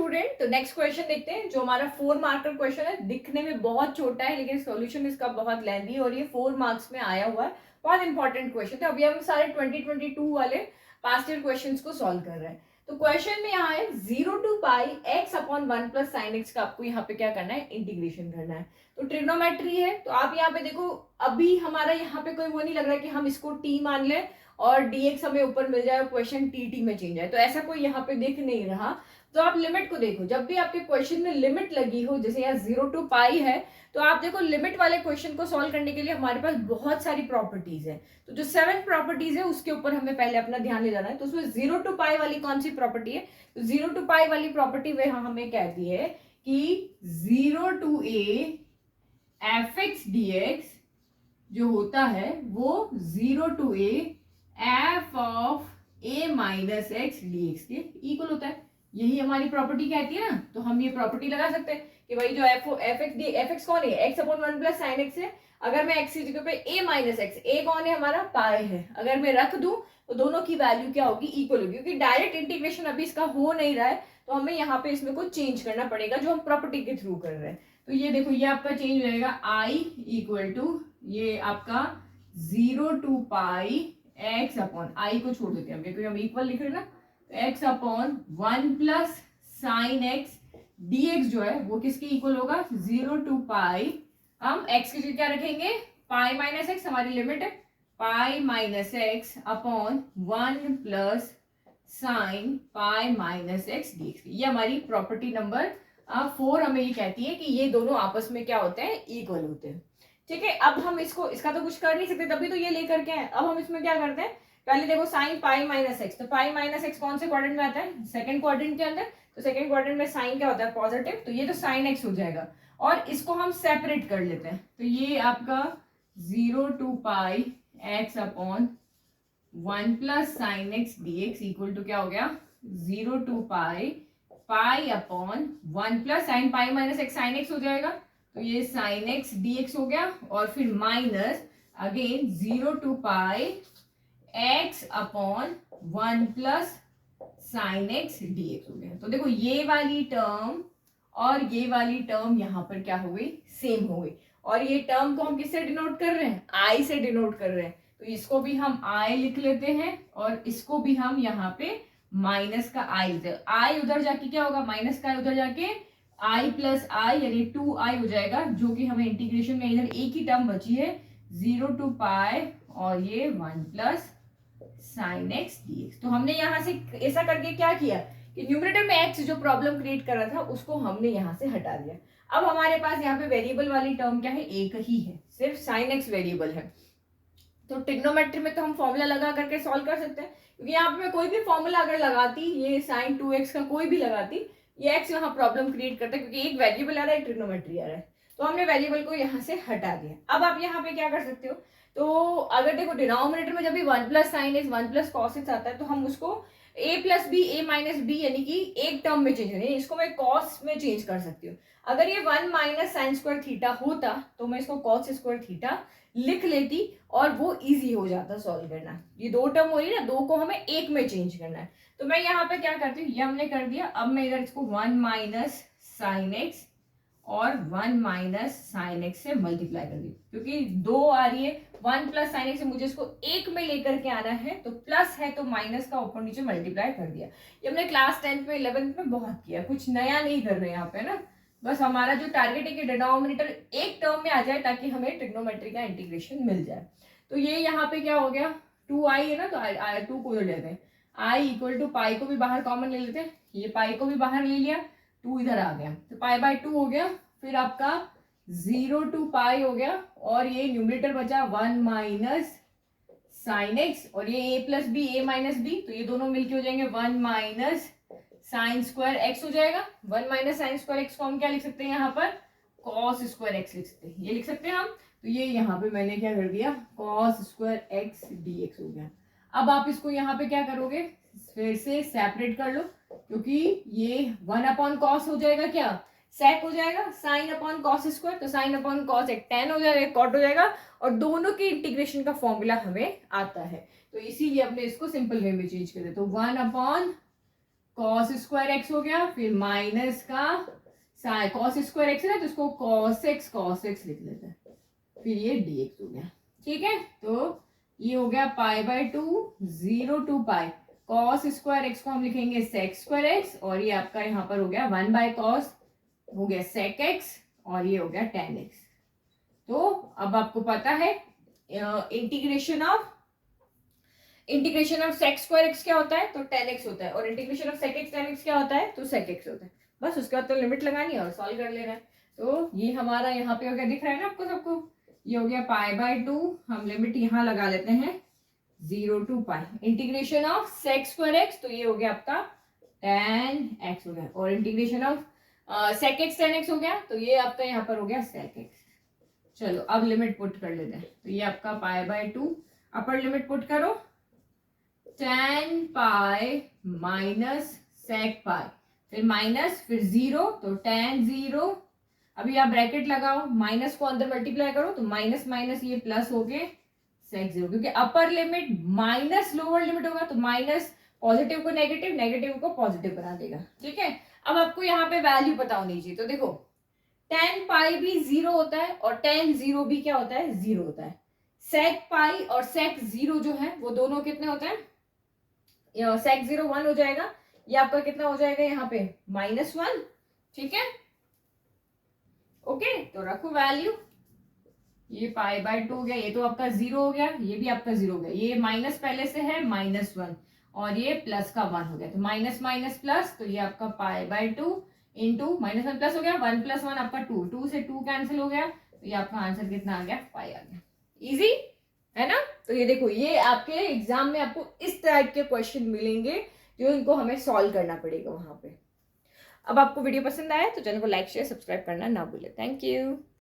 Student, तो next question देखते हैं जो हमारा 4 मार्क का क्वेश्चन है। दिखने में बहुत छोटा है लेकिन सॉल्यूशन इसका बहुत लेंथी और ये 4 मार्क्स में आया हुआ है। बहुत इंपॉर्टेंट क्वेश्चन है। अभी हम सारे 2022 वाले पास्ट ईयर क्वेश्चंस को सॉल्व कर रहे हैं। तो क्वेश्चन में यहाँ है 0 to pi x upon 1 plus sine x का आपको यहाँ पे क्या करना है, इंटीग्रेशन करना है। तो ट्रिग्नोमेट्री है, तो आप यहाँ पे देखो अभी हमारा यहाँ पे कोई वो नहीं लग रहा है कि हम इसको t मान लें और dx हमें ऊपर मिल जाए और क्वेश्चन टी में चेंज है, तो ऐसा कोई यहाँ पे दिख नहीं रहा। तो आप लिमिट को देखो, जब भी आपके क्वेश्चन में लिमिट लगी हो, जैसे यहाँ 0 to पाई है, तो आप देखो लिमिट वाले क्वेश्चन को सॉल्व करने के लिए हमारे पास बहुत सारी प्रॉपर्टीज है। तो जो 7 प्रॉपर्टीज है उसके ऊपर हमें पहले अपना ध्यान ले जाना है। तो उसमें 0 to पाई वाली कौन सी प्रॉपर्टी है, तो 0 to पाई वाली प्रॉपर्टी वे हमें कहती है कि 0 to a fx dx जो होता है वो 0 to a f of a minus x dx के इक्वल होता है। यही हमारी प्रॉपर्टी कहती है ना, तो हम ये प्रॉपर्टी लगा सकते हैं कि भाई जो एफ एक्स कौन है, x upon 1 plus sine x है। अगर मैं x की जगह पे a माइनस एक्स, a कौन है हमारा, पाई है, अगर मैं रख दूं तो दोनों की वैल्यू क्या होगी, इक्वल होगी। क्योंकि डायरेक्ट इंटीग्रेशन अभी इसका हो नहीं रहा है, तो हमें यहाँ पे इसमें कुछ चेंज करना पड़ेगा जो हम प्रॉपर्टी के थ्रू कर रहे हैं। तो ये देखो ये आपका चेंज हो जाएगा i इक्वल टू ये आपका 0 to pi x upon i को छोड़ देते हैं हम, क्योंकि हम इक्वल लिख रहे हैं ना, x upon 1 plus sine x dx जो है वो किसके इक्वल होगा, 0 to पाई, हम x की जगह क्या रखेंगे, पाई माइनस एक्स, हमारी लिमिट है पाई minus x upon 1 plus sine pi minus x dx। ये हमारी प्रॉपर्टी नंबर 4 हमें ये कहती है कि ये दोनों आपस में क्या होते हैं, इक्वल होते हैं। ठीक है, अब हम इसका तो कुछ कर नहीं सकते, तभी तो ये लेकर के आए। अब हम इसमें क्या करते हैं, पहले देखो साइन पाई माइनस एक्स, तो पाई माइनस एक्स कौन से क्वाड्रेंट में आता है, सेकंड क्वाड्रेंट के अंदर। तो सेकंड क्वाड्रेंट में साइन क्या होता है, पॉजिटिव, तो ये तो साइन एक्स हो जाएगा। और इसको हम सेपरेट कर लेते हैं, तो ये आपका 0 to pi x upon 1 plus sine x dx equal to क्या हो गया, 0 to pi pi upon 1 plus sine pi minus x sine x हो जाएगा, तो ये साइन एक्स dx हो गया। और फिर minus again 0 to pi x upon 1 plus sine x dx हो गया। तो देखो ये वाली टर्म और ये वाली टर्म यहाँ पर क्या हो गई, सेम हो गई। और ये टर्म को हम किससे डिनोट कर रहे हैं, i से डिनोट कर रहे हैं, तो इसको भी हम i लिख लेते हैं और इसको भी हम यहाँ पे माइनस का i उधर जाके क्या होगा, माइनस का उधर जाके i प्लस i यानी 2i हो जाएगा, जो कि हमें इंटीग्रेशन में इधर एक ही टर्म बची है 0 to पाई और ये 1 प्लस साइन एक्स dx। तो हमने यहाँ से ऐसा करके क्या किया कि न्यूमरेटर में x जो प्रॉब्लम क्रिएट कर रहा था उसको हमने यहाँ से हटा दिया। अब हमारे पास यहाँ पे वेरिएबल वाली टर्म क्या है, एक ही है, सिर्फ साइन एक्स वेरिएबल है। तो ट्रिग्नोमेट्री में तो हम फॉर्मूला लगा करके सॉल्व कर सकते हैं, क्योंकि यहाँ पे मैं कोई भी फॉर्मूला अगर लगाती, ये साइन 2x का कोई भी लगाती, ये x यहाँ प्रॉब्लम क्रिएट करता है, क्योंकि एक वेरिएबल आ रहा है, एक ट्रिग्नोमेट्री आ रहा है। तो हमने वेरिएबल को यहाँ से हटा दिया। अब आप यहाँ पे क्या कर सकते हो, तो अगर देखो डिनोमिनेटर में जब भी 1 plus sine x 1 plus cos x आता है, तो हम उसको a plus b a minus b यानी कि एक टर्म में चेंज करें, इसको मैं कॉस में चेंज कर सकती हूँ। अगर ये 1 माइनस साइन स्क्वायर थीटा होता तो मैं इसको कॉस स्क्वायर थीटा लिख लेती और वो इजी हो जाता सॉल्व करना। ये दो टर्म हो रही है ना, दो को हमें एक में चेंज करना है। तो मैं यहाँ पे क्या करती हूँ, ये हमने कर दिया। अब मैं इधर इसको 1 माइनस साइन एक्स और 1 माइनस साइन एक्स से मल्टीप्लाई कर दी, क्योंकि 2 आ रही है, 1 प्लस साइन एक्स से मुझे इसको एक में लेकर के आना है, तो प्लस है तो माइनस का ऊपर नीचे मल्टीप्लाई कर दिया। ये हमने क्लास 10th में 11th में बहुत किया, कुछ नया नहीं कर रहे हैं यहाँ पे ना। बस हमारा जो टारगेट है कि डिनोमिनेटर एक टर्म में आ जाए ताकि हमें ट्रिग्नोमेट्री का इंटीग्रेशन मिल जाए। तो ये यहाँ पे क्या हो गया, 2i है ना, तो 2 को इधर लेते हैं, i इक्वल टू पाई को भी बाहर कॉमन ले लेते हैं, ये पाई को भी बाहर ले लिया, 2 इधर आ गया, तो पाई बाय 2 हो गया। फिर आपका 0 to पाई हो गया और ये न्यूमरेटर बचा 1 माइनस साइन एक्स और ये a plus b a minus b, तो ये दोनों मिलके हो जाएंगे 1 माइनस साइन स्क्वायर एक्स हो जाएगा। 1 माइनस साइन स्क्वायर एक्स को हम क्या लिख सकते हैं, यहाँ पर कॉस स्क्वायर एक्स लिख सकते हैं, ये लिख सकते हैं हम। तो ये यहाँ पे मैंने क्या कर दिया, कॉस स्क्वायर एक्स dx हो गया। अब आप इसको यहाँ पे क्या करोगे, फिर से सेपरेट कर लो, क्योंकि ये 1 अपॉन कॉस हो जाएगा, क्या सेक हो जाएगा, साइन अपॉन कॉस स्क्वायर, तो साइन अपॉन कॉस एक टेन हो जाएगा, एक कॉट हो जाएगा, और दोनों की इंटीग्रेशन का फॉर्मूला हमें आता है, तो इसीलिए हमने इसको सिंपल वे में चेंज कर दिया। तो 1 अपॉन कॉस स्क्वायर एक्स हो गया, फिर माइनस का कॉस स्क्वायर एक्स है ना, तो इसको कॉस एक्स लिख लेते हैं, फिर ये dx हो गया। ठीक है, तो ये हो गया pi by 2, 0 to pi, cos square x को हम लिखेंगे सेक स्क्वायर एक्स, और ये आपका यहाँ पर हो गया 1 बाय कॉस हो गया सेक एक्स, और ये हो गया tan एक्स। तो अब आपको पता है integration of sec square x क्या होता है, तो tan एक्स होता है, और integration of sec x tan x क्या होता है, तो सेक एक्स होता है। बस उसके बाद तो लिमिट लगानी है और सॉल्व कर लेना है। तो ये हमारा यहाँ पे हो गया, दिख रहा है ना आपको सबको, ये हो गया पाई बाय 2, हम लिमिट यहाँ लगा लेते हैं 0 to pi, integration of sec square x, तो ये हो गया आपका tan एक्स हो गया, और integration of sec x tan x हो गया, तो ये आपका यहाँ पर हो गया सेक एक्स। चलो अब लिमिट पुट कर लेते हैं, तो ये आपका पाई बाय 2, अपर लिमिट पुट करो, tan पाई माइनस सेक पाई, फिर माइनस, फिर 0, तो tan 0, अभी आप ब्रैकेट लगाओ, माइनस को अंदर मल्टीप्लाई करो, तो माइनस माइनस ये प्लस हो गए सेक 0, क्योंकि upper limit minus lower limit होगा, तो माइनस पॉजिटिव को नेगेटिव, नेगेटिव को पॉजिटिव बना देगा। ठीक है, अब आपको यहाँ पे वैल्यू पता होनी चाहिए, तो देखो tan पाई भी 0 होता है और tan 0 भी क्या होता है, 0 होता है। सेक पाई और सेक 0 जो है वो दोनों कितने होते हैं, सेक 0 1 हो जाएगा, ये आपका कितना हो जाएगा यहाँ पे -1। ठीक है, ओके, तो रखो वैल्यू, ये पाई बाय 2 हो गया, ये तो आपका 0 हो गया, ये भी आपका 0 हो गया, ये माइनस पहले से है -1, और ये प्लस का 1 हो गया, तो माइनस माइनस प्लस, तो ये आपका पाई बाय 2 इंटू -1 प्लस हो गया, 1 + 1 आपका 2, 2 से 2 कैंसिल हो गया, तो ये आपका आंसर कितना आ गया, 5 आ गया। इजी है ना। तो ये देखो, ये आपके एग्जाम में आपको इस टाइप के क्वेश्चन मिलेंगे जो इनको हमें सॉल्व करना पड़ेगा वहां पे। अब आपको वीडियो पसंद आया तो चैनल को लाइक शेयर सब्सक्राइब करना ना भूले। Thank you.